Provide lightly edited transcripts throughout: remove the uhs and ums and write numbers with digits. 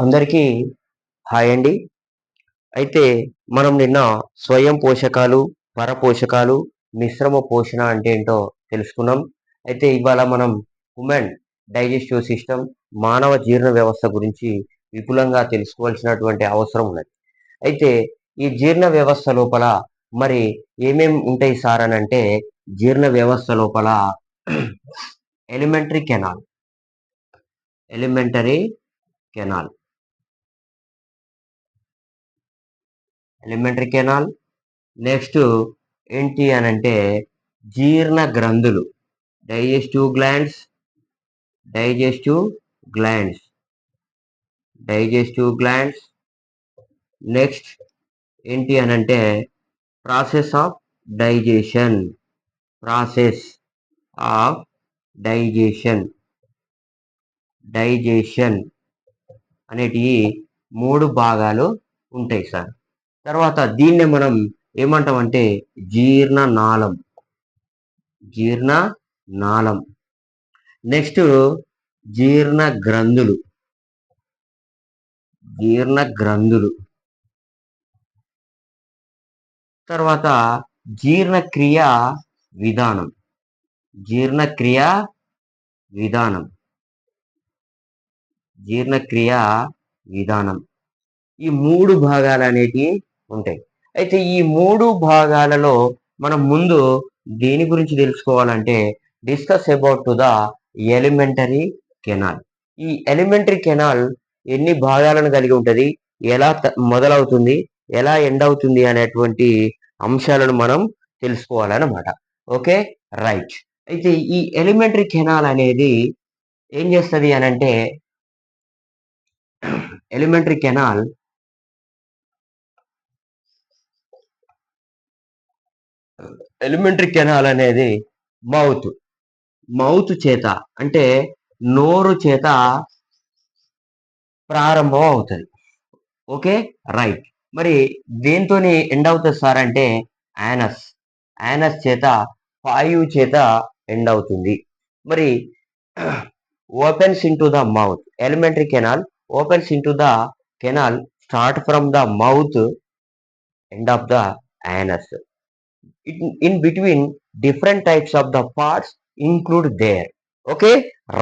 అందరికీ హాయ్ అండి. అయితే మనం నిన్న స్వయం పోషకాలు, పరపోషకాలు, మిశ్రమ పోషణ అంటే ఏంటో తెలుసుకున్నాం. అయితే ఇవాళ మనం హ్యూమన్ డైజెస్టివ్ సిస్టమ్, మానవ జీర్ణ వ్యవస్థ గురించి విపులంగా తెలుసుకోవాల్సినటువంటి అవసరం ఉన్నది. అయితే ఈ జీర్ణ వ్యవస్థ లోపల మరి ఏమేం ఉంటాయి సార్ అనంటే, జీర్ణ వ్యవస్థ లోపల elementary canal, elementary canal, elementary canal next ఏంటి అనంటే జీర్ణ గ్రంథులు, digestive glands, digestive glands, digestive glands next ఏంటి అనంటే process of digestion, process of digestion, digestion అనేటివి 3 భాగాలు ఉంటాయి సార్. తర్వాత దీన్నే మనం ఏమంటామంటే జీర్ణనాళం, జీర్ణనాళం నెక్స్ట్ జీర్ణ గ్రంథులు, జీర్ణ గ్రంథులు తర్వాత జీర్ణక్రియ విధానం, జీర్ణక్రియ విధానం, జీర్ణక్రియ విధానం ఈ 3 భాగాలు అనేటివి ఉంటాయి. అయితే ఈ 3 భాగాలలో మనం ముందు దేని గురించి తెలుసుకోవాలంటే discuss about to the elementary canal. ఈ ఎలిమెంటరీ కెనాల్ ఎన్ని భాగాలను కలిగి ఉంటుంది, ఎలా మొదలవుతుంది, ఎలా ఎండ్ అవుతుంది అనేటువంటి అంశాలను మనం తెలుసుకోవాలన్నమాట. Okay right. అయితే ఈ ఎలిమెంటరీ కెనాల్ అనేది ఏం చేస్తుంది అనంటే ఎలిమెంటరీ కెనాల్ ఎలిమెంటరీ కెనాల్ అనేది మౌత్, మౌత్ చేత అంటే నోరు చేత ప్రారంభం అవుతుంది. Okay right. మరి దేంతోని ఎండ్ అవుతుంది సార్ అంటే యానస్, యానస్ చేత వాయువు చేత ఎండ్ అవుతుంది. మరి opens into the mouth, elementary canal opens into the canal start from the mouth end of the anus. In between different types of the parts include there. Okay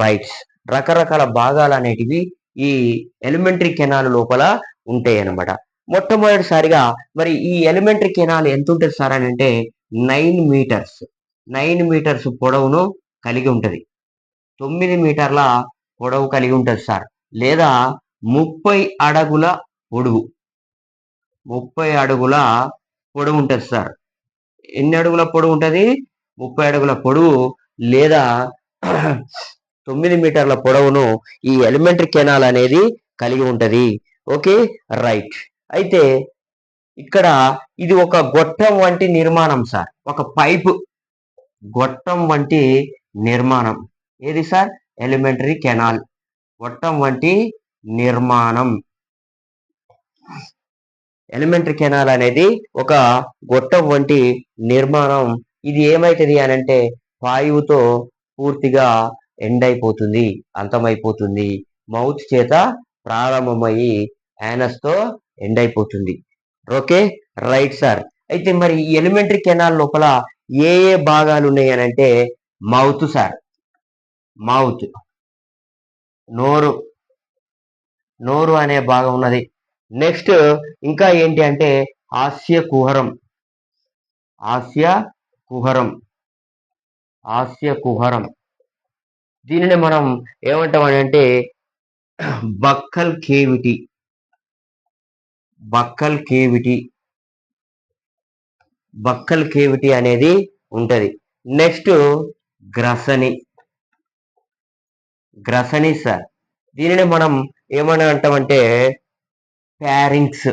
rights. రకరకాల భాగాలు అనేటివి ఈ elementary canal లోపల ఉంటాయి అన్నమాట. మొట్టమొదటిసారిగా మరి ఈ ఎలిమెంటరీ కెనాల్ ఎంత ఉంటుంది సార్ అని అంటే 9 మీటర్స్, 9 మీటర్స్ పొడవును కలిగి ఉంటుంది. 9 మీటర్ల పొడవు కలిగి ఉంటుంది సార్. లేదా 30 అడుగుల పొడవు, 30 అడుగుల పొడవు ఉంటుంది సార్. ఎన్ని అడుగుల పొడవు ఉంటుంది? 30 అడుగుల పొడవు లేదా 9 మీటర్ల పొడవును ఈ ఎలిమెంటరీ కెనాల్ అనేది కలిగి ఉంటది. Okay right. అయితే ఇక్కడ ఇది ఒక గొట్టం వంటి నిర్మాణం సార్, ఒక పైపు గొట్టం వంటి నిర్మాణం. ఏది సార్? ఎలిమెంటరీ కెనాల్ గొట్టం వంటి నిర్మాణం. ఎలిమెంటరీ కెనాల్ అనేది ఒక గొట్టం వంటి నిర్మాణం. ఇది ఏమైతుంది అనంటే వాయువుతో పూర్తిగా ఎండ్ అయిపోతుంది, అంతమైపోతుంది. మౌత్ చేత ప్రారంభమయ్యి యానస్ తో ఎండ్ అయిపోతుంది. Okay right sir. అయితే మరి ఈ ఎలిమెంటరీ కెనాల్ లోపల ఏ ఏ భాగాలు ఉన్నాయి అనంటే మౌత్ సార్, మౌత్ నోరు, నోరు అనే భాగం ఉన్నది. నెక్స్ట్ ఇంకా ఏంటి అంటే హాస్య కుహరం, హాస్య కుహరం, హాస్య కుహరం. దీనిని మనం ఏమంటాం అంటే buccal cavity, buccal cavity, buccal cavity అనేది ఉంటది. నెక్స్ట్ గ్రసని, గ్రసని సార్. దీనిని మనం ఏమని అంటామంటే ప్యారింగ్స్,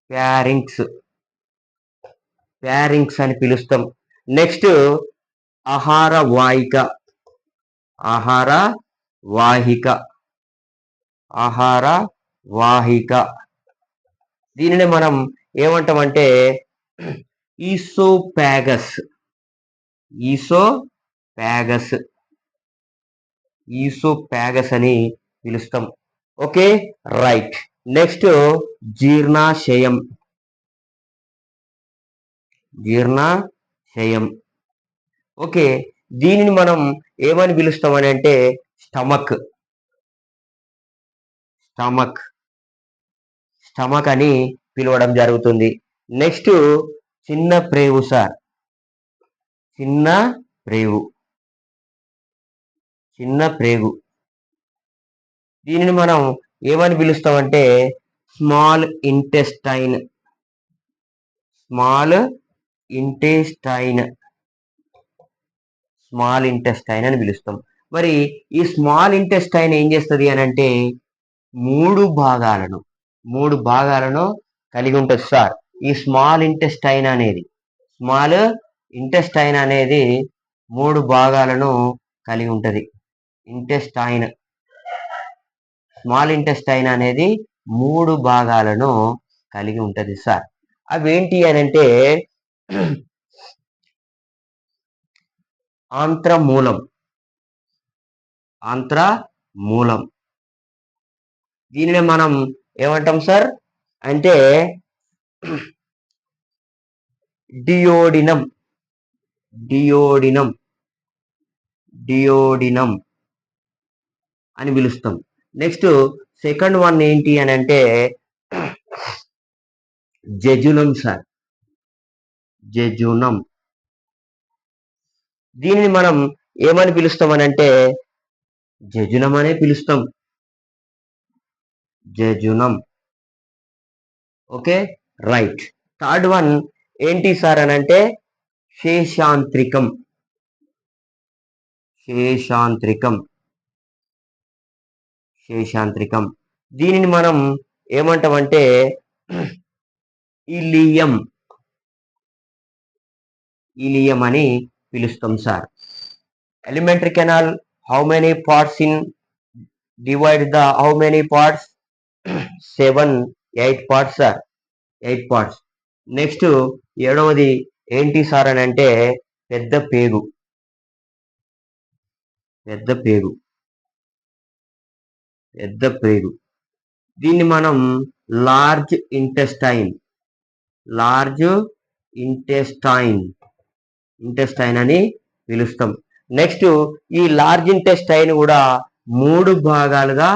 ప్యారింగ్స్, ప్యారింగ్స్ అని పిలుస్తాం. నెక్స్ట్ ఆహార వాహిక, ఆహార వాహిక, ఆహార వాహిక. దీనిని మనం ఏమంటామంటే ఈసోపాగస్, ఈసోపాగస్, ఈసోపాగస్ అని పిలుస్తాం. Okay, right. నెక్స్ట్ జీర్ణాశయం. జీర్ణాశయం. ఓకే, దీనిని మనం ఏమని పిలుస్తామని అంటే స్టమక్. స్టమక్ స్టమక్ అని పిలవడం జరుగుతుంది. నెక్స్ట్ చిన్న ప్రేగు సార్. చిన్న ప్రేగు. చిన్న ప్రేగు. దీనిని మనం ఏమని పిలుస్తామంటే small intestine. Small intestine. Small intestine అని పిలుస్తాం. మరి ఈ స్మాల్ ఇంటెస్టైన్ ఏం చేస్తుంది అని అంటే మూడు భాగాలను కలిగి ఉంటుంది సార్. ఈ స్మాల్ ఇంటెస్టైన్ అనేది మూడు భాగాలను కలిగి ఉంటది. స్మాల్ ఇంటెస్టైన్ అనేది మూడు భాగాలను కలిగి ఉంటది సార్. అవేంటి అని అంటే ఆంత్రమూలం. దీనిని మనం ఏమంటాం సార్ అంటే డియోడినం అని పిలుస్తాం. నెక్స్ట్ సెకండ్ వన్ ఏంటి అని అంటే జెజునం సార్. జెజునం. దీనిని మనం ఏమని పిలుస్తామని అంటే జెజునం అనే పిలుస్తాం. Jejunum. Okay, right. Third one ఏంటి సార్ అని అంటే శేషాంత్రికం. దీనిని మనం ఏమంటామంటే ఇలియం అని పిలుస్తాం sir. Alimentary canal how many parts in divide the how many parts 8 parts sir. 8 parts. Next ఏడవది ఏంటి సార్ అని అంటే పెద్ద పేగు. దీన్ని మనం లార్జ్ ఇంటెస్టైన్ అని పిలుస్తాం. నెక్స్ట్ ఈ లార్జ్ ఇంటెస్టైన్ కూడా మూడు భాగాలుగా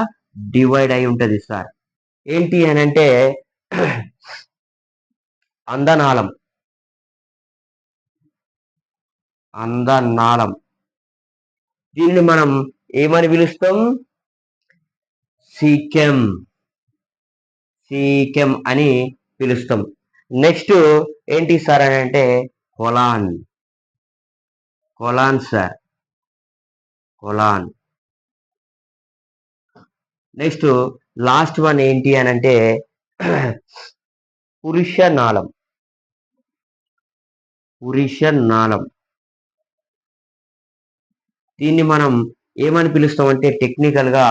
డివైడ్ అయి ఉంటది సార్. ఏంటి అని అంటే అందనాళం. దీన్ని మనం ఏమని పిలుస్తాం సీకెం అని పిలుస్తాం. నెక్స్ట్ ఏంటి సార్ అని అంటే colon sir. Next last one ఏంటి అని అంటే పురుష నాళం. దీన్ని మనం ఏమని పిలుస్తాం అంటే టెక్నికల్ గా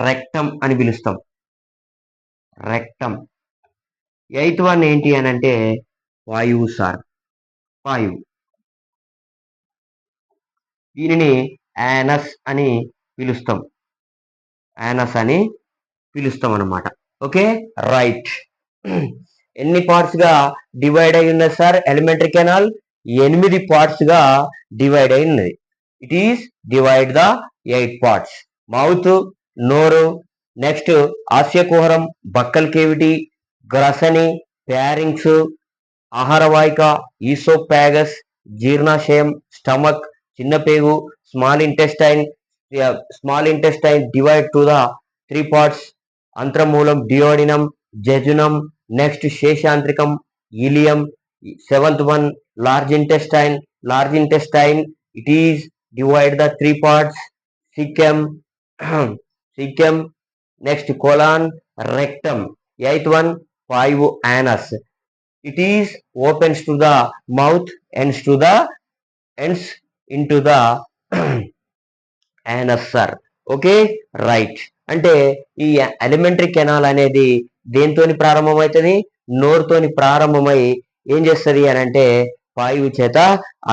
రెక్టం అని పిలుస్తాం. ఎయిత్ వన్ ఏంటి అని అంటే వాయువు సార్. దీనిని యానస్ అని పిలుస్తాం. అన్నమాట. Okay, right. ఎన్ని పార్ట్స్ గా డివైడ్ అయి ఉన్నది సార్ ఎలిమెంటరీ కెనాల్? 8 పార్ట్స్ గా డివైడ్ అయి ఉన్నది. It is divide the 8 parts. Mouth, నోరు, నెక్స్ట్ ఆస్యకుహరం, బక్కల్ కేవిటీ, గ్రసని, ప్యారింగ్స్, ఆహారవాహిక, ఈసోపాగస్, జీర్ణాశయం, స్టమక్, చిన్న పేగు, small intestine divide to the 3 parts. అంత్రమూలం, డియోడినం, జెజునం, నెక్స్ట్ శేషాంత్రికం, ileum. 7th one large intestine. It is divide the 3 parts. Cecum, next colon, rectum. 8th one vayu anus. It is opens to the mouth, ends into the anus sir. Okay, right. అంటే ఈ elementary canal అనేది దేనితోని ప్రారంభమవుతుంది? నోరుతోని ప్రారంభమై ఏం చేస్తుంది అని అంటే వాయువు చేత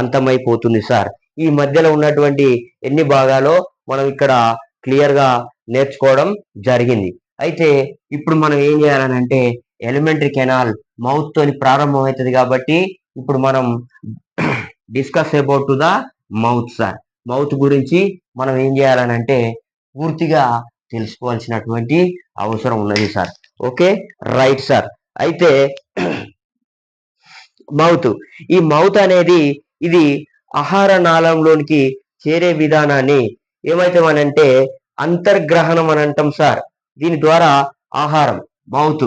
అంతమైపోతుంది సార్. ఈ మధ్యలో ఉన్నటువంటి ఎన్ని భాగాలో మనం ఇక్కడ క్లియర్ గా నేర్చుకోవడం జరిగింది. అయితే ఇప్పుడు మనం ఏం చేయాలనంటే ఎలిమెంటరీ కెనాల్ మౌత్ తోని ప్రారంభమవుతుంది కాబట్టి ఇప్పుడు మనం discuss about to the mouth sir. Mouth గురించి మనం ఏం చేయాలనంటే పూర్తిగా తెలుసుకోవాల్సినటువంటి అవసరం ఉన్నది సార్. Okay, right sir. అయితే మౌత్, ఈ మౌత్ అనేది ఇది ఆహార నాళంలోనికి చేరే విధానాన్ని ఏమైతామనంటే అంతర్గ్రహణం అని అంటాం సార్. దీని ద్వారా ఆహారం మౌత్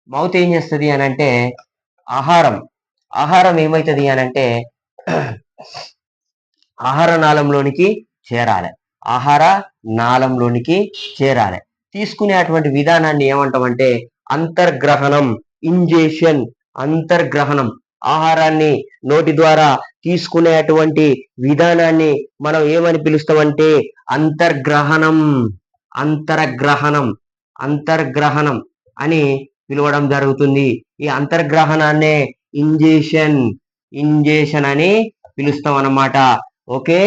మౌత్ ఏం చేస్తుంది అని అంటే ఆహారం ఏమవుతుంది అని అంటే ఆహార నాళంలోనికి చేరాలి. ఆహార నాళంలోనికి చేరాలి. తీసుకునేటువంటి విధానాన్ని ఏమంటామంటే అంతర్గ్రహణం, ఇంజెషన్. అంతర్గ్రహణం, ఆహారాన్ని నోటి ద్వారా తీసుకునేటువంటి విధానాన్ని మనం ఏమని పిలుస్తామంటే అంతర్గ్రహణం. అంతర్గ్రహణం అంతర్గ్రహణం అని పిలవడం జరుగుతుంది. ఈ అంతర్గ్రహణాన్నే ఇంజెషన్ అని పిలుస్తాం అన్నమాట. Okay,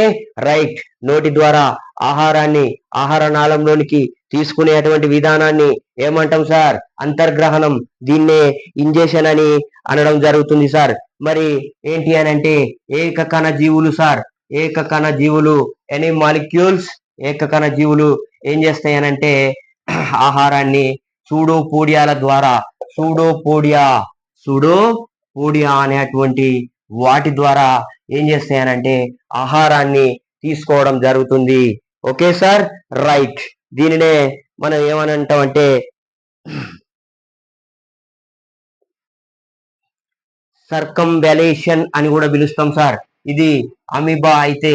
right. నోటి ద్వారా ఆహారాన్ని ఆహార నాళంలోనికి తీసుకునేటువంటి విధానాన్ని ఏమంటాం సార్? అంతర్గ్రహణం. దీన్నే ఇంజెషన్ అని అనడం జరుగుతుంది సార్. మరి ఏంటి అని అంటే ఏకకణ జీవులు సార్. ఏకకణ జీవులు, ఎనీ మాలిక్యూల్స్, ఏకకణ జీవులు ఏం చేస్తాయనంటే ఆహారాన్ని సూడోపోడియాల ద్వారా సూడోపోడియా అనేటువంటి వాటి ద్వారా ఏం చేస్తాయనంటే ఆహారాన్ని తీసుకోవడం జరుగుతుంది. Okay sir, right. దీనినే మనం ఏమని అంటామంటే సర్కంవాల్యేషన్ అని కూడా పిలుస్తాం సార్. ఇది అమీబా అయితే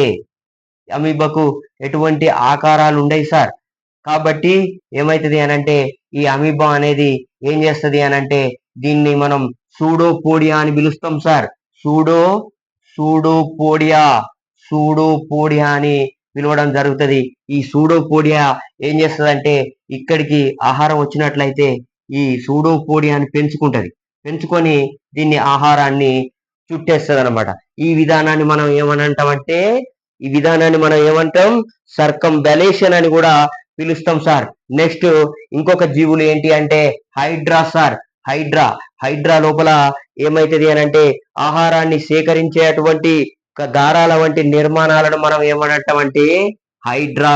అమీబాకు ఎటువంటి ఆకారాలు ఉండవు సార్. కాబట్టి ఏమైతుంది అనంటే ఈ అమీబా అనేది ఏం చేస్తుంది అనంటే దీన్ని మనం సూడోపోడియా అని పిలుస్తాం సార్. సూడోపోడియా అని పిలవడం జరుగుతుంది. ఈ సూడోపోడియా ఏం చేస్తుందంటే ఇక్కడికి ఆహారం వచ్చినట్లయితే ఈ సూడోపోడియాని పెంచుకొని దీన్ని ఆహారాన్ని చుట్టేస్తుంది అనమాట. ఈ విధానాన్ని మనం ఏమంటాం సర్కంవాల్యేషన్ అని కూడా పిలుస్తాం సార్. నెక్స్ట్ ఇంకొక జీవులు ఏంటి అంటే హైడ్రా సార్. హైడ్రా లోపల ఏమైతుంది అని అంటే ఆహారాన్ని సేకరించేటువంటి దారాల వంటి నిర్మాణాలను మనం ఏమంటామంటే హైడ్రా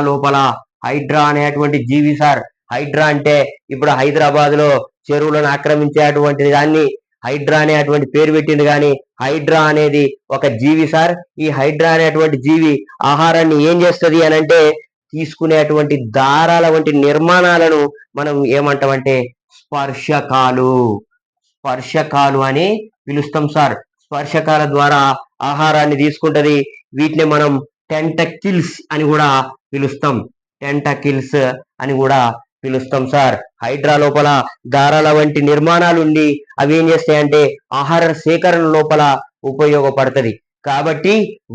అనేటువంటి జీవి సార్. హైడ్రా అంటే ఇప్పుడు హైదరాబాద్ లో చెరువులను ఆక్రమించేటువంటి దాన్ని హైడ్రా అనేటువంటి పేరు పెట్టింది. కానీ హైడ్రా అనేది ఒక జీవి సార్. ఈ హైడ్రా అనేటువంటి జీవి ఆహారాన్ని ఏం చేస్తుంది అని అంటే తీసుకునేటువంటి దారాల వంటి నిర్మాణాలను మనం ఏమంటామంటే స్పర్శకాలు అని పిలుస్తాం సార్. స్పర్శకాల ద్వారా ఆహారాన్ని తీసుకుంటది. వీటిని మనం టెంటకిల్స్ అని కూడా పిలుస్తాం సార్. హైడ్రా లోపల దారాల వంటి నిర్మాణాలు ఉండి అవి ఏం చేస్తాయంటే ఆహార సేకరణ లోపల ఉపయోగపడుతుంది. కాబట్టి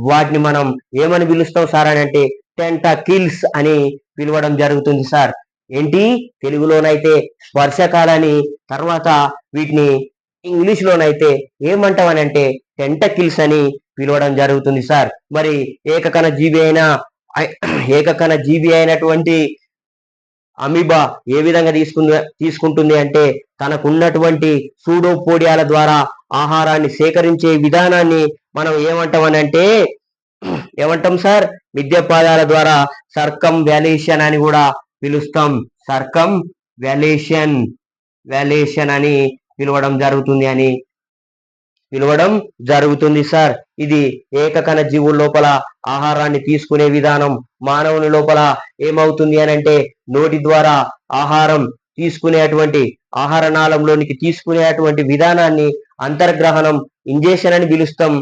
వాటిని మనం ఏమని పిలుస్తాం సార్ అని అంటే టెంటకిల్స్ అని పిలవడం జరుగుతుంది సార్. ఏంటి తెలుగులోనైతే స్పర్శకాలని, తర్వాత వీటిని ఇంగ్లీష్ లోనైతే ఏమంటామని అంటే టెంటకిల్స్ అని పిలవడం జరుగుతుంది సార్. మరి ఏకకణ జీవి అయినటువంటి అమీబా ఏ విధంగా తీసుకుంటుంది అంటే తనకున్నటువంటి సూడోపోడియాల ద్వారా ఆహారాన్ని సేకరించే విధానాన్ని మనం ఏమంటాం సార్? మిథ్యపాదాల ద్వారా సర్కంవాల్యేషన్ అని కూడా పిలుస్తాం. సర్కంవాల్యేషన్ అని పిలవడం జరుగుతుంది సార్. ఇది ఏకకణ జీవుల లోపల ఆహారాన్ని తీసుకునే విధానం. మానవుని లోపల ఏమవుతుంది అని అంటే నోటి ద్వారా ఆహారం తీసుకునేటువంటి ఆహార నాళంలోనికి తీసుకునేటువంటి విధానాన్ని అంతర్గ్రహణం, ఇంజెషన్ అని పిలుస్తాం.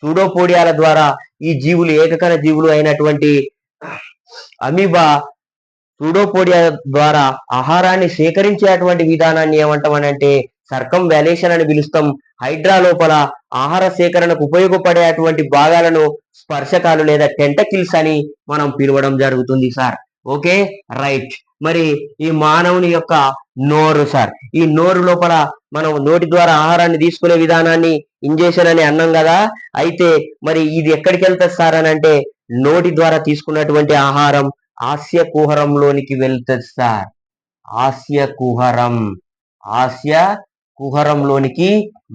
సూడోపోడియాల ద్వారా ఈ జీవులు ఏకకణ జీవులు అయినటువంటి అమీబా సూడోపోడియా ద్వారా ఆహారాన్ని సేకరించేటువంటి విధానాన్ని ఏమంటామనంటే సర్కంవాల్యేషన్ అని పిలుస్తాం. హైడ్రా లోపల ఆహార సేకరణకు ఉపయోగపడేటువంటి భాగాలను స్పర్శకాలు లేదా టెంటకిల్స్ అని మనం పిలవడం జరుగుతుంది సార్. Okay, right. మరి ఈ మానవుని యొక్క నోరు సార్. ఈ నోరు లోపల మనం నోటి ద్వారా ఆహారాన్ని తీసుకునే విధానాన్ని ఇంజెషన్ అని అన్నాం కదా. అయితే మరి ఇది ఎక్కడికి వెళ్తుంది సార్ అని అంటే నోటి ద్వారా తీసుకున్నటువంటి ఆహారం ఆస్య కుహరంలోనికి వెళ్తుంది సార్. ఆస్య కుహరం, ఆస్య కుహరంలోనికి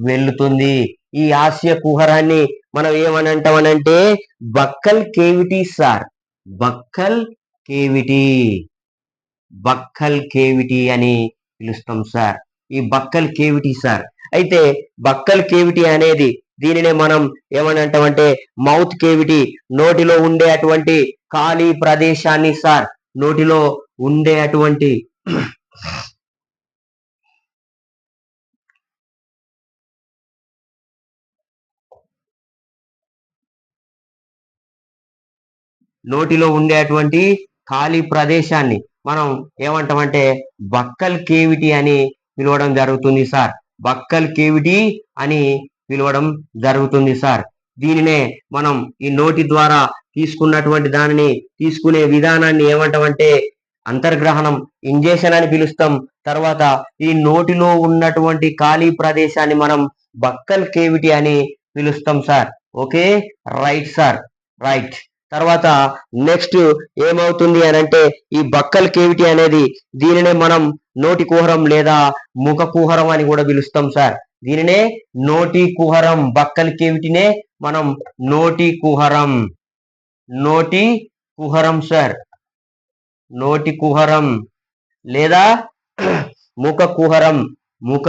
వెళ్తుంది. ఈ ఆస్య కుహరాన్ని మనం ఏమని అంటామనంటే buccal కేవిటీ sir. Buccal cavity, buccal కేవిటీ అని పిలుస్తాం సార్. ఈ బక్కల్ కేవిటీ సార్. అయితే బక్కల్ కేవిటీ అనేది దీనినే మనం ఏమని అంటామంటే మౌత్ కేవిటీ, నోటిలో ఉండే అటువంటి ఖాళీ ప్రదేశాన్ని సార్, నోటిలో ఉండే అటువంటి నోటిలో ఉండేటువంటి ఖాళీ ప్రదేశాన్ని మనం ఏమంటామంటే బక్కల్ కేవిటీ అని పిలవడం జరుగుతుంది సార్. బక్కల్ కేవిటీ అని పిలవడం జరుగుతుంది సార్. దీనినే మనం ఈ నోటి ద్వారా తీసుకున్నటువంటి దానిని తీసుకునే విధానాన్ని ఏమంటామంటే అంతర్గ్రహణం, ఇంజెక్షన్ అని పిలుస్తాం. తర్వాత ఈ నోటిలో ఉన్నటువంటి ఖాళీ ప్రదేశాన్ని మనం బక్కల్ కేవిటీ అని పిలుస్తాం sir. Okay, right sir, right. తర్వాత నెక్స్ట్ ఏమవుతుంది అని అంటే ఈ బక్కల్ కేవిటీ అనేది దీనినే మనం నోటి కుహరం లేదా ముఖ కుహరం అని కూడా పిలుస్తాం సార్. దీనినే నోటి కుహరం, బక్కల్ కేవిటీనే మనం నోటి కుహరం, నోటి కుహరం సార్, నోటి కుహరం లేదా ముఖ కుహరం, ముఖ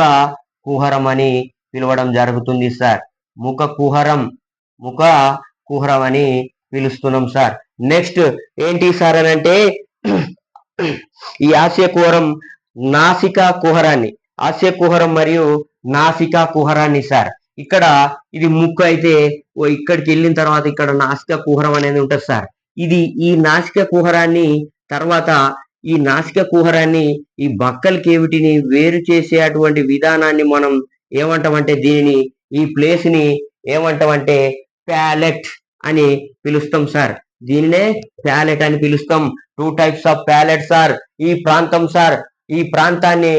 కుహరం అని పిలవడం జరుగుతుంది సార్. ముఖ కుహరం, ముఖ కుహరం అని పిలుస్తున్నాం సార్. నెక్స్ట్ ఏంటి సార్ అని అంటే ఈ ఆస్య కుహరం నాసికా కుహరాన్ని, ఆస్య కుహరం మరియు నాసికా కుహరాన్ని సార్. ఇక్కడ ఇది ముక్కు అయితే ఇక్కడికి వెళ్ళిన తర్వాత ఇక్కడ నాసికా కుహరం అనేది ఉంటుంది సార్. ఇది ఈ నాసికా కుహరాన్ని తర్వాత ఈ నాసికా కుహరాన్ని ఈ బక్కల్ కేవిటీని వేరు చేసే అటువంటి విధానాన్ని మనం ఏమంటామంటే దీనిని ఈ ప్లేస్ ని ఏమంటామంటే ప్యాలెట్ అని పిలుస్తాం సార్. దీనినే ప్యాలెట్ అని పిలుస్తాం. 2 టైప్స్ ఆఫ్ ప్యాలెట్ సార్. ఈ ప్రాంతం సార్, ఈ ప్రాంతాన్ని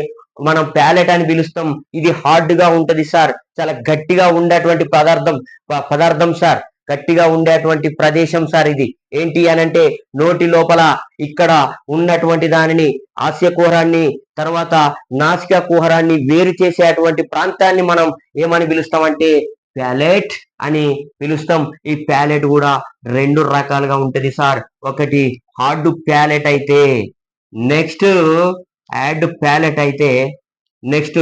మనం ప్యాలెట్ అని పిలుస్తాం. ఇది హార్డ్ గా ఉంటది సార్, చాలా గట్టిగా ఉండేటువంటి పదార్థం సార్, గట్టిగా ఉండేటువంటి ప్రదేశం సార్. ఇది ఏంటి అనంటే నోటి లోపల ఇక్కడ ఉన్నటువంటి దానిని ఆస్య కుహరాన్ని తర్వాత నాసికా కుహరాన్ని వేరు చేసేటువంటి ప్రాంతాన్ని మనం ఏమని పిలుస్తామంటే ప్యాలెట్ అని పిలుస్తాం. ఈ ప్యాలెట్ కూడా 2 రకాలుగా ఉంటది సార్. ఒకటి హార్డ్ ప్యాలెట్ అయితే, నెక్స్ట్ యాడ్ ప్యాలెట్ అయితే, next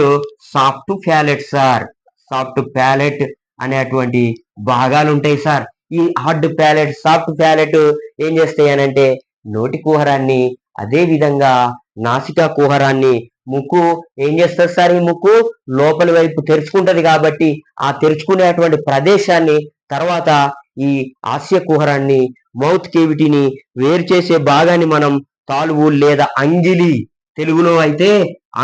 soft palate sir. Soft palate అనేటువంటి భాగాలు ఉంటాయి సార్. ఈ హార్డ్ ప్యాలెట్, సాఫ్ట్ ప్యాలెట్ ఏం చేస్తాయి అనంటే నోటి కుహరాన్ని అదే విధంగా నాసికా కుహరాన్ని, ముక్కు ఏం చేస్తుంది సార్, ఈ ముక్కు లోపలి వైపు తెరుచుకుంటది కాబట్టి ఆ తెరుచుకునేటువంటి ప్రదేశాన్ని తర్వాత ఈ ఆస్య కుహరాన్ని, మౌత్ కేవిటీని వేరు చేసే భాగాన్ని మనం తాలువు లేదా అంగిలి, తెలుగులో అయితే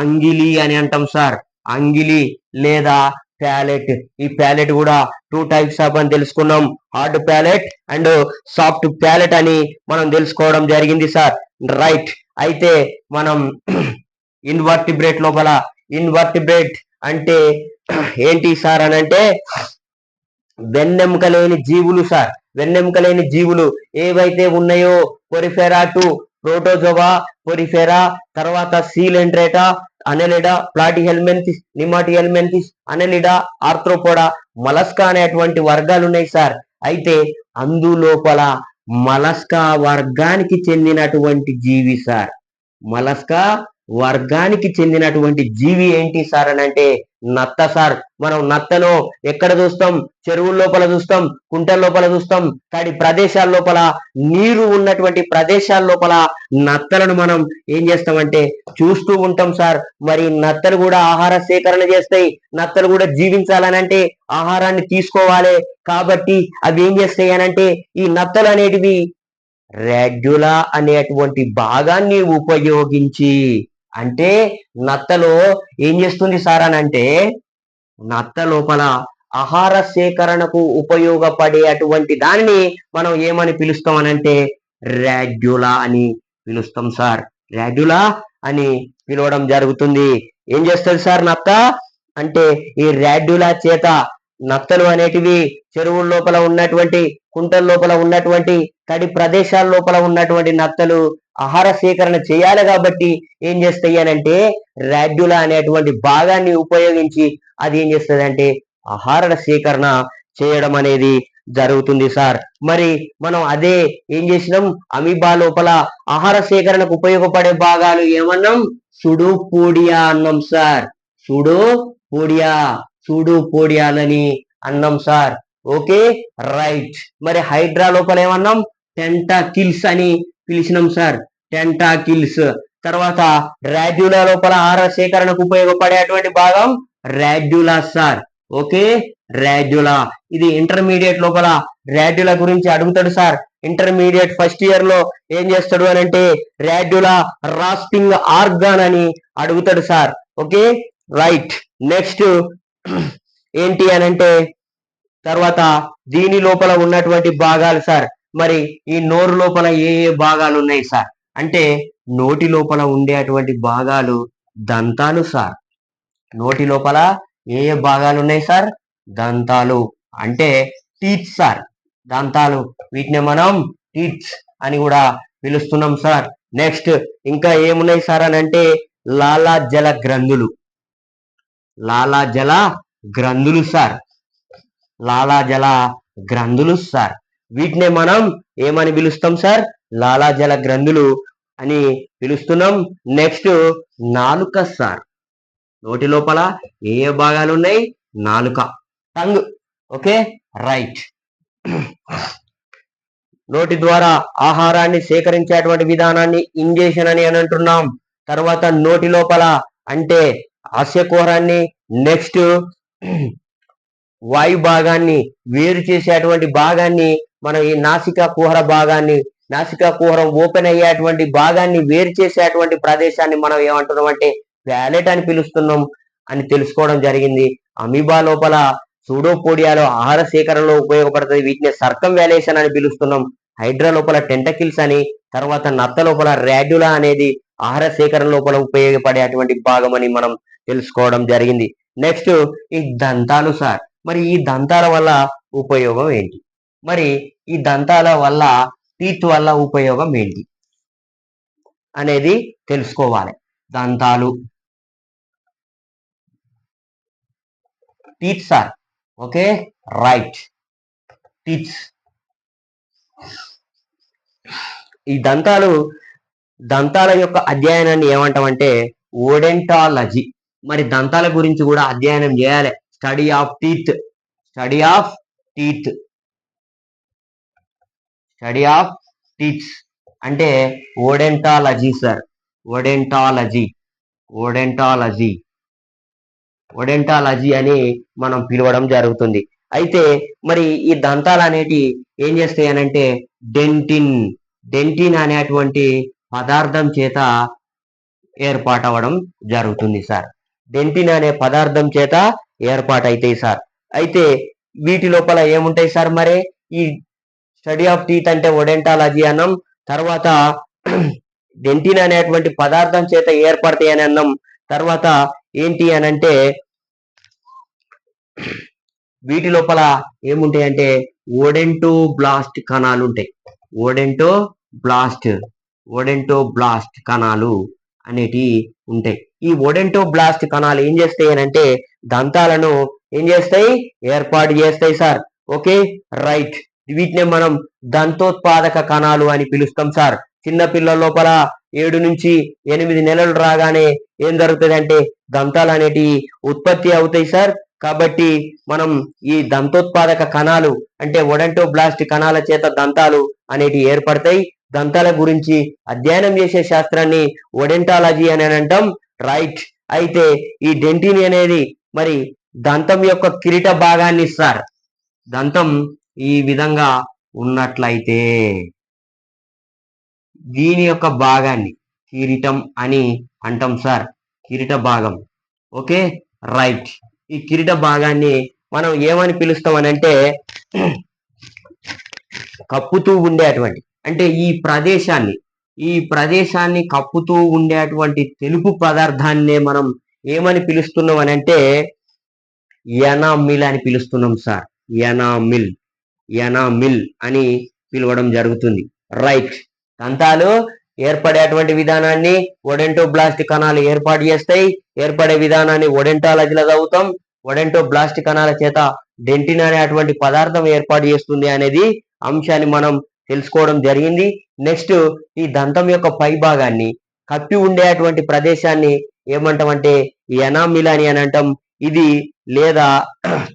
అంగిలి అని అంటాం సార్. అంగిలి లేదా ప్యాలెట్. ఈ ప్యాలెట్ కూడా 2 టైప్స్ ఆఫ్ అని తెలుసుకున్నాం, hard palate and soft palate అని మనం తెలుసుకోవడం జరిగింది సార్. రైట్. అయితే మనం ఇన్వర్టిబ్రేట్ లోపల, ఇన్వర్టిబ్రేట్ అంటే ఏంటి సార్ అని అంటే వెన్నెముక లేని జీవులు సార్. వెన్నెముక లేని జీవులు ఏవైతే ఉన్నాయో పొరిఫెరా టు ప్రోటోజోవా, పొరిఫెరా, తర్వాత సీలెండ్రేటా, అనెలిడా, ప్లాటిహెల్మెంతిస్, నిమాటిహెల్మెంతిస్, అనెలిడా, ఆర్థ్రోపోడా, మలస్కా అనేటువంటి వర్గాలు ఉన్నాయి సార్. అయితే అందులోపల మలస్కా వర్గానికి చెందినటువంటి జీవి సార్. మలస్కా వర్గానికి చెందినటువంటి జీవి ఏంటి సార్ అని అంటే నత్త సార్. మనం నత్తను ఎక్కడ చూస్తాం? చెరువుల లోపల చూస్తాం, కుంటల లోపల చూస్తాం, తడి ప్రదేశాల లోపల, నీరు ఉన్నటువంటి ప్రదేశాల లోపల నత్తలను మనం ఏం చేస్తామంటే చూస్తూ ఉంటాం సార్. మరి నత్తలు కూడా ఆహార సేకరణ చేస్తాయి. నత్తలు కూడా జీవించాలని అంటే ఆహారాన్ని తీసుకోవాలి. కాబట్టి అవి ఏం చేస్తాయి అనంటే ఈ నత్తలు అనేటివి రెడ్యులా అనేటువంటి భాగాన్ని ఉపయోగించి, అంటే నత్తలో ఏం చేస్తుంది సార్ అని అంటే నత్త లోపల ఆహార సేకరణకు ఉపయోగపడే అటువంటి దానిని మనం ఏమని పిలుస్తాం అనంటే రాడ్యులా అని పిలుస్తాం సార్. రాడ్యులా అని పిలవడం జరుగుతుంది. ఏం చేస్తుంది సార్ నత్త అంటే ఈ రాడ్యులా చేత నత్తలు అనేటివి చెరువుల లోపల ఉన్నటువంటి, కుంటల లోపల ఉన్నటువంటి తడి ప్రదేశాల లోపల ఉన్నటువంటి నత్తలు ఆహార సేకరణ చేయాలి కాబట్టి ఏం చేస్తాయి అని అంటే రాడ్యులా అనేటువంటి భాగాన్ని ఉపయోగించి అది ఏం చేస్తుంది అంటే ఆహార సేకరణ చేయడం అనేది జరుగుతుంది సార్. మరి మనం అదే ఏం చేసినాం, అమీబా లోపల ఆహార సేకరణకు ఉపయోగపడే భాగాలు ఏమన్నాం, సుడోపోడియా అన్నాం సార్. సుడోపోడియా సుడోపోడియాలని అన్నాం సార్. Okay right. మరి హైడ్రా లోపల ఏమన్నాం, టెంటాకిల్స్ అని పిలిచినాం సార్. టెంటాకిల్స్. తర్వాత రాడ్యులా లోపల ఆహార సేకరణకు ఉపయోగపడేటువంటి భాగం రాడ్యులా సార్. Okay radula. ఇది ఇంటర్మీడియట్ లోపల రాడ్యులా గురించి అడుగుతాడు సార్. ఇంటర్మీడియట్ ఫస్ట్ ఇయర్ లో ఏం చేస్తాడు అని అంటే రాడ్యులా రాస్పింగ్ ఆర్గాన్ అని అడుగుతాడు సార్. Okay right. నెక్స్ట్ ఏంటి అని అంటే తర్వాత దీని లోపల ఉన్నటువంటి భాగాలు సార్. మరి ఈ నోరు లోపల ఏ ఏ భాగాలు ఉన్నాయి సార్ అంటే నోటి లోపల ఉండేటువంటి భాగాలు దంతాలు సార్. నోటి లోపల ఏ ఏ భాగాలు ఉన్నాయి సార్, దంతాలు అంటే టీత్ సార్. దంతాలు వీటిని మనం టీత్స్ అని కూడా పిలుస్తున్నాం సార్. నెక్స్ట్ ఇంకా ఏమున్నాయి సార్ అని అంటే లాలాజల గ్రంథులు. లాలాజల గ్రంథులు సార్. లాలాజల గ్రంథులు సార్. వీటినే మనం ఏమని పిలుస్తాం సార్, లాలాజల గ్రంథులు అని పిలుస్తున్నాం. నెక్స్ట్ నాలుక సార్. నోటి లోపల ఏ ఏ భాగాలు ఉన్నాయి, నాలుక, టంగ్. Okay right. నోటి ద్వారా ఆహారాన్ని సేకరించేటువంటి విధానాన్ని ఇంజెషన్ అని అంటున్నాం. తర్వాత నోటి లోపల అంటే హాస్యకుహరాన్ని, నెక్స్ట్ వాయు భాగాన్ని వేరు చేసేటువంటి భాగాన్ని మనం ఈ నాసికా కుహర భాగాన్ని, నాసికా కుహరం ఓపెన్ అయ్యేటువంటి భాగాన్ని వేరు చేసేటువంటి ప్రదేశాన్ని మనం ఏమంటున్నాం అంటే ప్యాలెట్ అని పిలుస్తున్నాం అని తెలుసుకోవడం జరిగింది. అమీబా లోపల సూడోపోడియాలో ఆహార సేకరణలో ఉపయోగపడుతుంది. వీటిని సర్కం వాల్యేషన్ అని పిలుస్తున్నాం. హైడ్రా లోపల టెంటకిల్స్ అని, తర్వాత నత్త లోపల రాడ్యులా అనేది ఆహార సేకరణ లోపల ఉపయోగపడేటువంటి భాగం అని మనం తెలుసుకోవడం జరిగింది. నెక్స్ట్ ఈ దంతాలు సార్. మరి ఈ దంతాల వల్ల ఉపయోగం ఏంటి, మరి ఈ దంతాల వల్ల టీత్ వల్ల ఉపయోగం ఏంటి అనేది తెలుసుకోవాలి. దంతాలు teeth sir. Okay right. Teeths. ఈ దంతాల యొక్క అధ్యయనాన్ని ఏమంటామంటే ఓడెంటాలజీ. మరి దంతాల గురించి కూడా అధ్యయనం చేయాలి. Study of teeth. Study of teeth. Study of teeths అంటే ఓడెంటాలజీ సార్. ఓడెంటాలజీ. ఓడెంటాలజీ. ఓడెంటాలజీ అని మనం పిలవడం జరుగుతుంది. అయితే మరి ఈ దంతాలు అనేటి ఏం చేస్తాయి అనంటే డెంటిన్ అనేటువంటి పదార్థం చేత ఏర్పాటవడం జరుగుతుంది సార్. డెంటిన్ అనే పదార్థం చేత ఏర్పాటైతాయి సార్. అయితే వీటి లోపల ఏముంటాయి సార్, మరి ఈ స్టడీ ఆఫ్ టీత్ అంటే ఓడెంటాలజీ అన్నాం. తర్వాత డెంటిన్ అనేటువంటి పదార్థం చేత ఏర్పడతాయి అని అన్నాం. తర్వాత ఏంటి అనంటే వీటి లోపల ఏముంటాయి అంటే ఓడెంటోబ్లాస్ట్ కణాలు ఉంటాయి. ఓడెంటోబ్లాస్ట్ కణాలు అనేటి ఉంటాయి. ఈ ఓడెంటోబ్లాస్ట్ కణాలు ఏం చేస్తాయి అనంటే దంతాలను ఏం చేస్తాయి, ఏర్పాటు చేస్తాయి సార్. Okay right. వీటిని మనం దంతోత్పాదక కణాలు అని పిలుస్తాం సార్. చిన్న పిల్లల లోపల 7 నుంచి 8 నెలలు రాగానే ఏం జరుగుతుంది అంటే దంతాలు అనేటివి ఉత్పత్తి అవుతాయి సార్. కాబట్టి మనం ఈ దంతోత్పాదక కణాలు అంటే ఓడెంటోబ్లాస్ట్ కణాల చేత దంతాలు అనేటివి ఏర్పడతాయి. దంతాల గురించి అధ్యయనం చేసే శాస్త్రాన్ని ఓడెంటాలజీ అని అంటాం. రైట్. అయితే ఈ డెంటిన్ అనేది మరి దంతం యొక్క కిరీట భాగాన్ని ఇస్తారు. దంతం ఈ విధంగా ఉన్నట్లయితే దీని యొక్క భాగాన్ని కిరీటం అని అంటాం సార్. కిరీట భాగం. Okay right. ఈ కిరీట భాగాన్ని మనం ఏమని పిలుస్తాం అనంటే కప్పుతూ ఉండేటువంటి అంటే ఈ ప్రదేశాన్ని కప్పుతూ ఉండేటువంటి తెలుపు పదార్థాన్నే మనం ఏమని పిలుస్తున్నాం అనంటే ఎనామిల్ అని పిలుస్తున్నాం సార్. ఎనామిల్ అని పిలవడం జరుగుతుంది. రైట్. దంతాలు ఏర్పడేటువంటి విధానాన్ని ఒడెంటోబ్లాస్ట్ కణాలు ఏర్పాటు చేస్తాయి. ఏర్పడే విధానాన్ని ఒడెంటాలజీలో చదువుతాం. ఒడెంటోబ్లాస్ట్ కణాల చేత డెంటిన్ అనేటువంటి పదార్థం ఏర్పాటు చేస్తుంది అనేది అంశాన్ని మనం తెలుసుకోవడం జరిగింది. నెక్స్ట్ ఈ దంతం యొక్క పై భాగాన్ని కప్పి ఉండేటువంటి ప్రదేశాన్ని ఏమంటామంటే ఎనామిల్ అని అంటాం. ఇది లేదా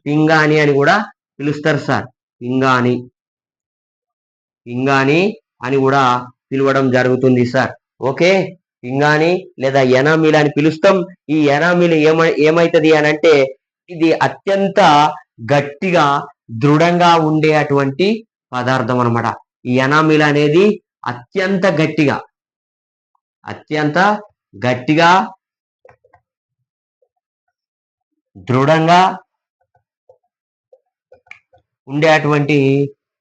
పింగాణి అని కూడా పిలుస్తారు సార్. పింగాణి అని కూడా పిలవడం జరుగుతుంది సార్. ఓకే, పింగాణి లేదా ఎనామిల్ అని పిలుస్తాం. ఈ ఎనామిల్ ఏమైతుంది అని అంటే ఇది అత్యంత గట్టిగా దృఢంగా ఉండేటువంటి పదార్థం అనమాట. ఈ ఎనామిల్ అనేది అత్యంత గట్టిగా దృఢంగా ఉండేటువంటి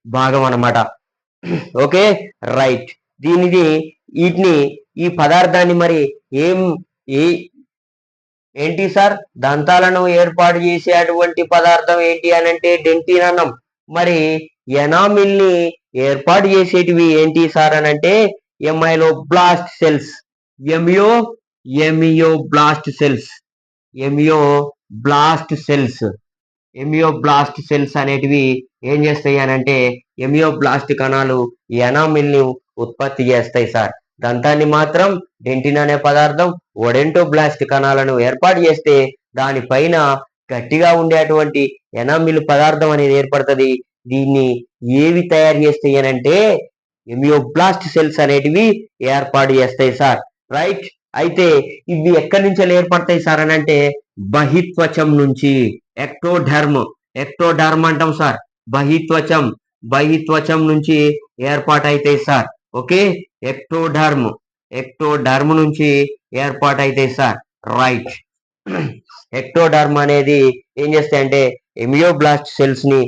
భాగం అన్నమాట. Okay, right. వీటిని ఈ పదార్థాన్ని మరి ఏంటి సార్? దంతాలను ఏర్పాటు చేసేటువంటి పదార్థం ఏంటి అని అంటే డెంటిన్ అన్నాం. మరి ఎనామిల్ ని ఏర్పాటు చేసేటివి ఏంటి సార్ అని అంటే ఎమియోబ్లాస్ట్ సెల్స్. ఎమియోబ్లాస్ట్ సెల్స్ అనేటివి ఏం చేస్తాయి అని అంటే ఎమియోబ్లాస్ట్ కణాలు ఎనామిల్ ని ఉత్పత్తి చేస్తాయి సార్. దంతాన్ని మాత్రం డెంటిన్ అనే పదార్థం ఒడెంటోబ్లాస్ట్ కణాలను ఏర్పాటు చేస్తే దానిపైన గట్టిగా ఉండేటువంటి ఎనామిల్ పదార్థం అనేది ఏర్పడుతుంది. దీన్ని ఏవి తయారు చేస్తాయి అని అంటే ఎమియోబ్లాస్ట్ సెల్స్ అనేటివి ఏర్పాటు చేస్తాయి సార్. రైట్. అయితే ఇవి ఎక్కడి నుంచి ఏర్పడతాయి సార్ అని అంటే బహిత్వచం నుంచి. ఎక్టోడర్మ్ అంటాం సార్. బహిత్వచం నుంచి ఏర్పాటైతాయి సార్. ఓకే, ఎక్టోడర్మ్ నుంచి ఏర్పాటైతాయి సార్. రైట్. ఎక్టోడర్మ్ అనేది ఏం చేస్తాయంటే ఎమియోబ్లాస్ట్ సెల్స్ ని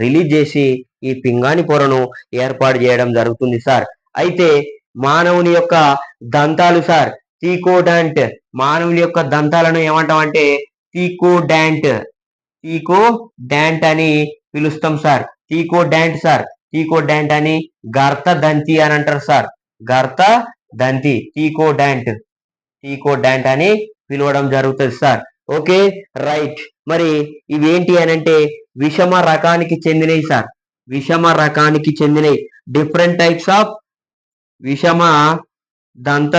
రిలీజ్ చేసి ఈ పింగాణి పొరను ఏర్పాటు చేయడం జరుగుతుంది సార్. అయితే మానవుని యొక్క దంతాలు సార్ థీకోడాంట్. మానవుని యొక్క దంతాలను ఏమంటామంటే థీకోడాంట్ అని పిలుస్తాం సార్. థీకోడాంట్ అని గర్త దంతి అని అంటారు సార్. గర్త దంతి థీకోడాంట్ అని పిలవడం జరుగుతుంది సార్. Okay, right. మరి ఇవేంటి అని అంటే విషమ రకానికి చెందినవి సార్. డిఫరెంట్ టైప్స్ ఆఫ్ విషమ దంత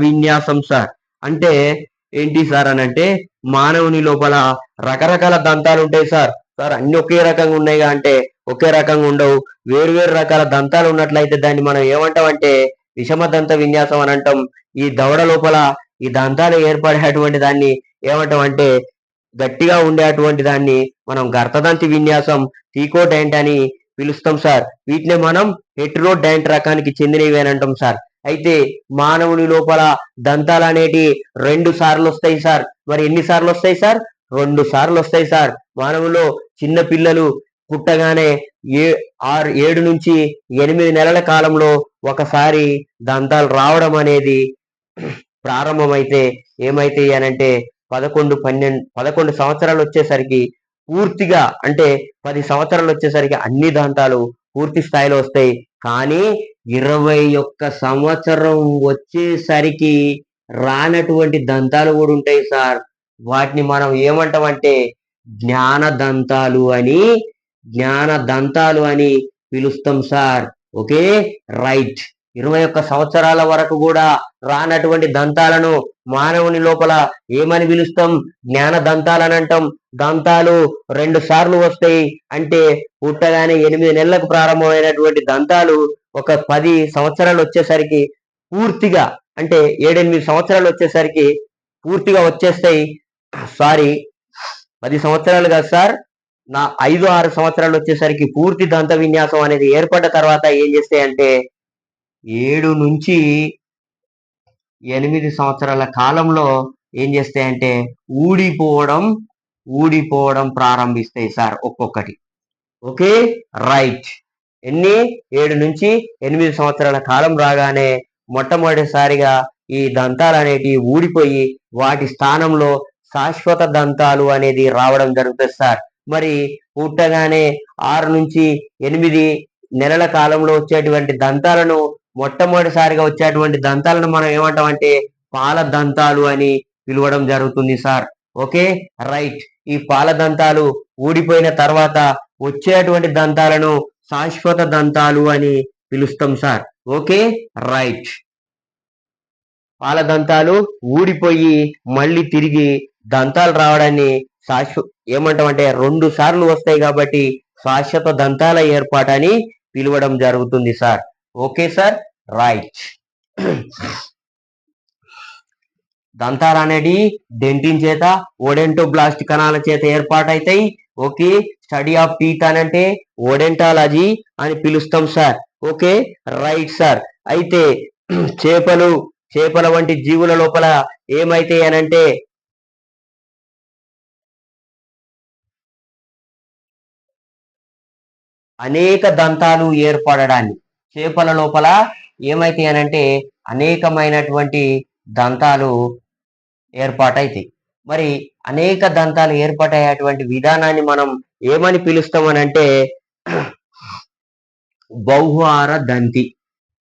విన్యాసం సార్. అంటే ఏంటి సార్ అని అంటే మానవుని లోపల రకరకాల దంతాలు ఉంటాయి సార్. అన్ని ఒకే రకంగా ఉన్నాయిగా అంటే ఒకే రకంగా ఉండవు. వేరు రకాల దంతాలు ఉన్నట్లయితే దాన్ని మనం ఏమంటాం అంటే విషమ దంత విన్యాసం అని అంటాం. ఈ దవడ లోపల ఈ దంతాలు ఏర్పడేటువంటి దాన్ని ఏమంటాం అంటే గట్టిగా ఉండేటువంటి దాన్ని మనం గర్తదంతి విన్యాసం థీకోడాంట్ అని పిలుస్తాం సార్. వీటిని మనం హెటెరోడాంట్ రకానికి చెందినవి అని అంటాం సార్. అయితే మానవుని లోపల దంతాలు అనేటి 2 సార్లు వస్తాయి సార్. మరి ఎన్ని సార్లు వస్తాయి సార్? 2 సార్లు వస్తాయి సార్. మానవులో చిన్న పిల్లలు పుట్టగానే 7 నుంచి 8 నెలల కాలంలో ఒకసారి దంతాలు రావడం అనేది ప్రారంభమైతే ఏమైతాయి అని అంటే 11 సంవత్సరాలు వచ్చేసరికి పూర్తిగా అంటే 10 సంవత్సరాలు వచ్చేసరికి అన్ని దంతాలు పూర్తి స్థాయిలో వస్తాయి. కానీ 21 సంవత్సరం వచ్చేసరికి రానటువంటి దంతాలు కూడా ఉంటాయి సార్. వాటిని మనం ఏమంటామంటే జ్ఞానదంతాలు అని పిలుస్తాం సార్. Okay, right. 21 సంవత్సరాల వరకు కూడా రానటువంటి దంతాలను మానవుని లోపల ఏమని పిలుస్తాం? జ్ఞాన దంతాలని అంటాం. దంతాలు 2 సార్లు వస్తాయి అంటే పుట్టగానే 8 నెలలకు ప్రారంభమైనటువంటి దంతాలు ఒక 10 సంవత్సరాలు వచ్చేసరికి పూర్తిగా అంటే 7-8 సంవత్సరాలు వచ్చేసరికి పూర్తిగా వచ్చేస్తాయి. సారీ, 10 సంవత్సరాలు కాదు సార్, 5-6 సంవత్సరాలు వచ్చేసరికి పూర్తి దంత విన్యాసం అనేది ఏర్పడ్డ తర్వాత ఏం చేస్తాయంటే 7 నుంచి 8 సంవత్సరాల కాలంలో ఏం చేస్తాయంటే ఊడిపోవడం ప్రారంభిస్తాయి సార్ ఒక్కొక్కటి. Okay, right. 7 నుంచి 8 సంవత్సరాల కాలం రాగానే మొట్టమొదటిసారిగా ఈ దంతాలు అనేటివి ఊడిపోయి వాటి స్థానంలో శాశ్వత దంతాలు అనేది రావడం జరుగుతుంది సార్. మరి పుట్టగానే 6 నుంచి 8 నెలల కాలంలో వచ్చేటువంటి దంతాలను మొట్టమొదటిసారిగా వచ్చేటువంటి దంతాలను మనం ఏమంటామంటే పాల దంతాలు అని పిలవడం జరుగుతుంది సార్. Okay, right. ఈ పాల దంతాలు ఊడిపోయిన తర్వాత వచ్చేటువంటి దంతాలను శాశ్వత దంతాలు అని పిలుస్తాం సార్. Okay, right. పాల దంతాలు ఊడిపోయి మళ్ళీ తిరిగి దంతాలు రావడాన్ని ఏమంటామంటే 2 సార్లు వస్తాయి కాబట్టి శాశ్వత దంతాల ఏర్పాటని పిలవడం జరుగుతుంది సార్. Okay sir, right. దంతాలు అనేది డెంటిన్ చేత ఓడెంటోబ్లాస్ట్ కణాల చేత ఏర్పాటైతాయి. ఓకే, స్టడీ ఆఫ్ టీత్ అనంటే ఓడెంటాలజీ అని పిలుస్తాం సార్. Okay, right sir. అయితే చేపల వంటి జీవుల లోపల ఏమైతాయి అనంటే అనేక దంతాలు ఏర్పడడాన్ని చేపల లోపల ఏమైతాయి అనంటే అనేకమైనటువంటి దంతాలు ఏర్పాటైతాయి. మరి అనేక దంతాలు ఏర్పాటయ్యేటువంటి విధానాన్ని మనం ఏమని పిలుస్తామనంటే బహువార దంతి.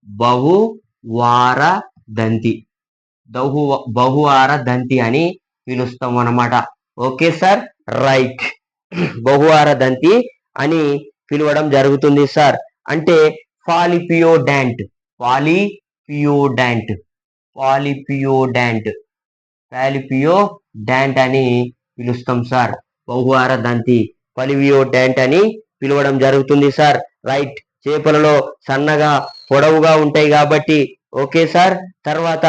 బహువార దంతి అని పిలుస్తాం అన్నమాట. Okay sir, right. బహువార దంతి అని పిలవడం జరుగుతుంది సార్. అంటే పాలిపియోడాంట్ అని పిలుస్తాం సార్. బహువార దంతి పాలిపియోడాంట్ అని పిలవడం జరుగుతుంది సార్. రైట్. చేపలలో సన్నగా పొడవుగా ఉంటాయి కాబట్టి ఓకే సార్. తర్వాత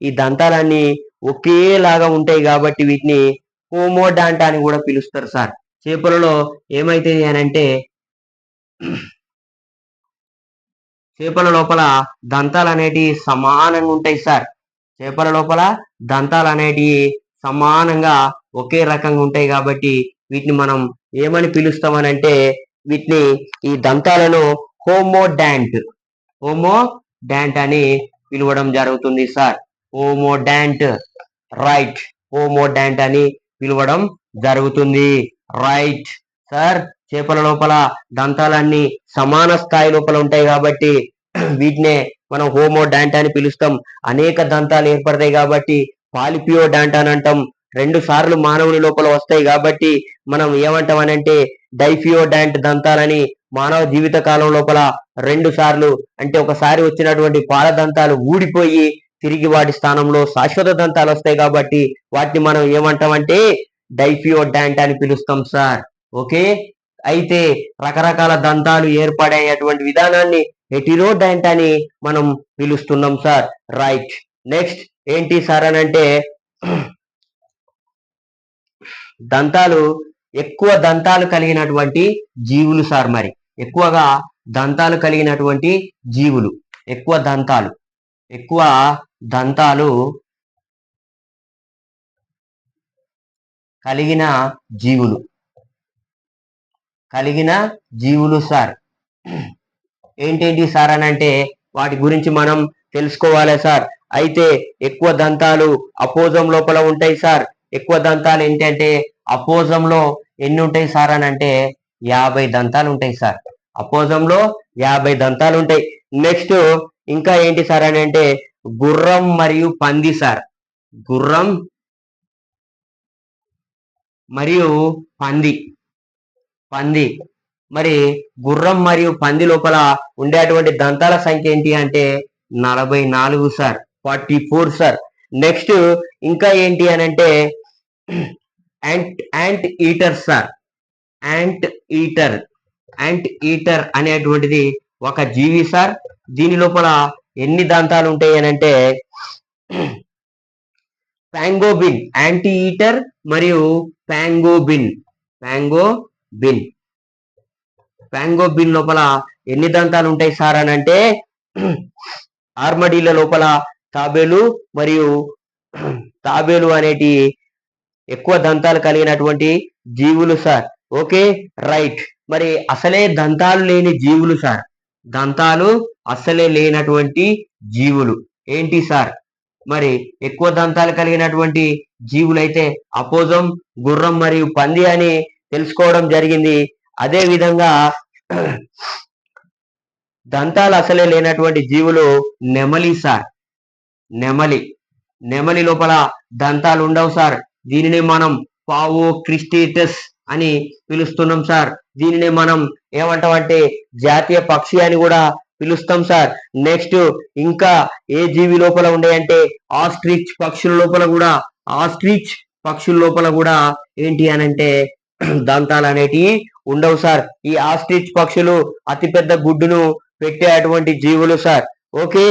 ఈ దంతాలన్నీ ఒకేలాగా ఉంటాయి కాబట్టి వీటిని హోమోడాంట్ అని కూడా పిలుస్తారు సార్. చేపలలో ఏమైతుంది అనంటే చేపల లోపల దంతాలు అనేటివి సమానంగా ఉంటాయి సార్. చేపల లోపల దంతాలు అనేటివి సమానంగా ఒకే రకంగా ఉంటాయి కాబట్టి వీటిని మనం ఏమని పిలుస్తామనంటే వీటిని ఈ దంతాలను హోమోడాంట్ అని పిలవడం జరుగుతుంది సార్. హోమోడాంట్, రైట్. హోమోడాంట్ అని పిలవడం జరుగుతుంది. Right sir. చేపల లోపల దంతాలన్నీ సమాన స్థాయి లోపల ఉంటాయి కాబట్టి వీటినే మనం హోమోడాంట్ అని పిలుస్తాం. అనేక దంతాలు ఏర్పడతాయి కాబట్టి పాలిపియోడాంట్ అని అంటాం. 2 సార్లు మానవుని లోపల వస్తాయి కాబట్టి మనం ఏమంటాం అనంటే డైఫియోడాంట్ దంతాలని మానవ జీవిత కాలం లోపల 2 సార్లు అంటే ఒకసారి వచ్చినటువంటి పాల దంతాలు ఊడిపోయి తిరిగి వాటి స్థానంలో శాశ్వత దంతాలు వస్తాయి కాబట్టి వాటిని మనం ఏమంటామంటే డైఫియోడాంట్ అని పిలుస్తాం సార్. ఓకే, అయితే రకరకాల దంతాలు ఏర్పడేటువంటి విధానాన్ని హెటిరోడాంట్ అని మనం పిలుస్తున్నాం సార్. రైట్. నెక్స్ట్ ఏంటి సార్ అని అంటే దంతాలు ఎక్కువ దంతాలు కలిగినటువంటి జీవులు సార్. మరి ఎక్కువగా దంతాలు కలిగినటువంటి జీవులు ఎక్కువ దంతాలు కలిగిన జీవులు సార్. ఏంటేంటి సార్ అని అంటే వాటి గురించి మనం తెలుసుకోవాలి సార్. అయితే ఎక్కువ దంతాలు అపోజం లోపల ఉంటాయి సార్. ఎక్కువ దంతాలు ఏంటంటే అపోజంలో ఎన్ని ఉంటాయి సార్ అని అంటే 50 దంతాలు ఉంటాయి సార్. అపోజంలో 50 దంతాలు ఉంటాయి. నెక్స్ట్ ఇంకా ఏంటి సార్ అని అంటే గుర్రం మరియు పంది సార్. గుర్రం మరియు పంది మరి గుర్రం మరియు పంది లోపల ఉండేటువంటి దంతాల సంఖ్య ఏంటి అంటే 44 సార్. 44 సార్. నెక్స్ట్ ఇంకా ఏంటి అని అంటే ant eater sir. Ant eater అనేటువంటిది ఒక జీవి సార్. దీని లోపల ఎన్ని దంతాలు ఉంటాయి అని అంటే పాంగోబిన్, యాంటీ ఈటర్ మరియు పాంగోబిన్ లోపల ఎన్ని దంతాలు ఉంటాయి సార్ అని అంటే ఆర్మడీల లోపల తాబేలు అనేటి ఎక్కువ దంతాలు కలిగినటువంటి జీవులు సార్. Okay, right. మరి అసలే దంతాలు లేని జీవులు సార్. దంతాలు అసలే లేనటువంటి జీవులు ఏంటి సార్? మరి ఎక్కువ దంతాలు కలిగినటువంటి జీవులైతే అపోజం, గుర్రం మరియు పంది అని తెలుసుకోవడం జరిగింది. అదే విధంగా దంతాలు అసలే లేనటువంటి జీవులు నెమలి సార్. నెమలి. నెమలి లోపల దంతాలు ఉండవు సార్. దీనిని మనం పావో క్రిస్టేటస్ అని పిలుస్తున్నాం సార్. దీనిని మనం ఏమంటామంటే జాతీయ పక్షి అని కూడా పిలుస్తాం సార్. నెక్స్ట్ ఇంకా ఏ జీవి లోపల ఉండేయంటే ఆస్ట్రిచ్ పక్షుల లోపల కూడా ఏంటి అనంటే దంతాలు అనేటివి ఉండవు సార్. ఈ ఆస్ట్రిచ్ పక్షులు అతిపెద్ద గుడ్డును పెట్టే అటువంటి జీవులు సార్. Okay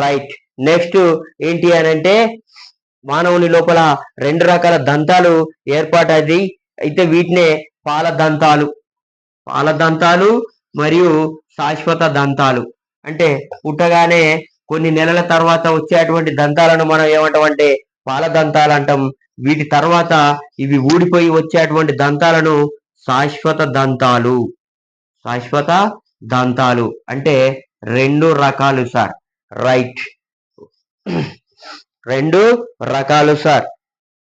right. నెక్స్ట్ ఏంటి అనంటే మానవుని లోపల 2 రకాల దంతాలు ఏర్పాటది. అయితే వీటినే పాల దంతాలు మరియు శాశ్వత దంతాలు. అంటే పుట్టగానే కొన్ని నెలల తర్వాత వచ్చేటువంటి దంతాలను మనం ఏమంటామంటే పాల దంతాలు అంటాం. వీటి తర్వాత ఇవి ఊడిపోయి వచ్చేటువంటి దంతాలను శాశ్వత దంతాలు శాశ్వత దంతాలు అంటే 2 రకాలు సార్. రైట్. 2 రకాలు సార్.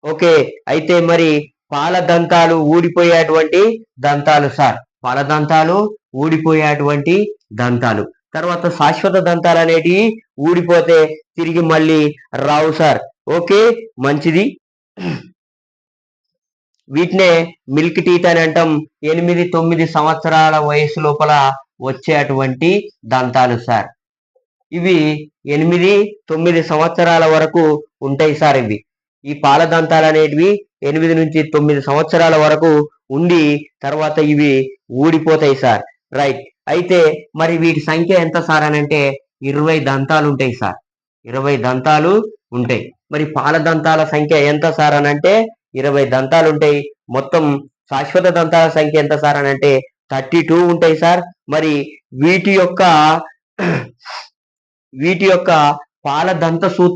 ఓకే. అయితే మరి పాల దంతాలు ఊడిపోయేటువంటి దంతాలు సార్. పాల దంతాలు ఊడిపోయేటువంటి దంతాలు. తర్వాత శాశ్వత దంతాలు అనేటివి ఊడిపోతే తిరిగి మళ్ళీ రావు సార్. ఓకే మంచిది. వీటినే మిల్క్ టీత్ అని అంటాం. 8-9 సంవత్సరాల వయసు లోపల వచ్చేటువంటి దంతాలు సార్. ఇవి 8-9 సంవత్సరాల వరకు ఉంటాయి సార్. ఈ పాల దంతాలు అనేటివి 8-9 సంవత్సరాల వరకు ఉండి తర్వాత ఇవి ఊడిపోతాయి సార్. రైట్. అయితే మరి వీటి సంఖ్య ఎంత సార్ అని అంటే 20 దంతాలు ఉంటాయి సార్. 20 దంతాలు ఉంటాయి. మరి పాల దంతాల సంఖ్య ఎంత సార్ అని అంటే 20 దంతాలు ఉంటాయి. మొత్తం శాశ్వత దంతాల సంఖ్య ఎంత సార్ అని అంటే 32 ఉంటాయి సార్. మరి వీటి యొక్క పాల దంత సూత్రం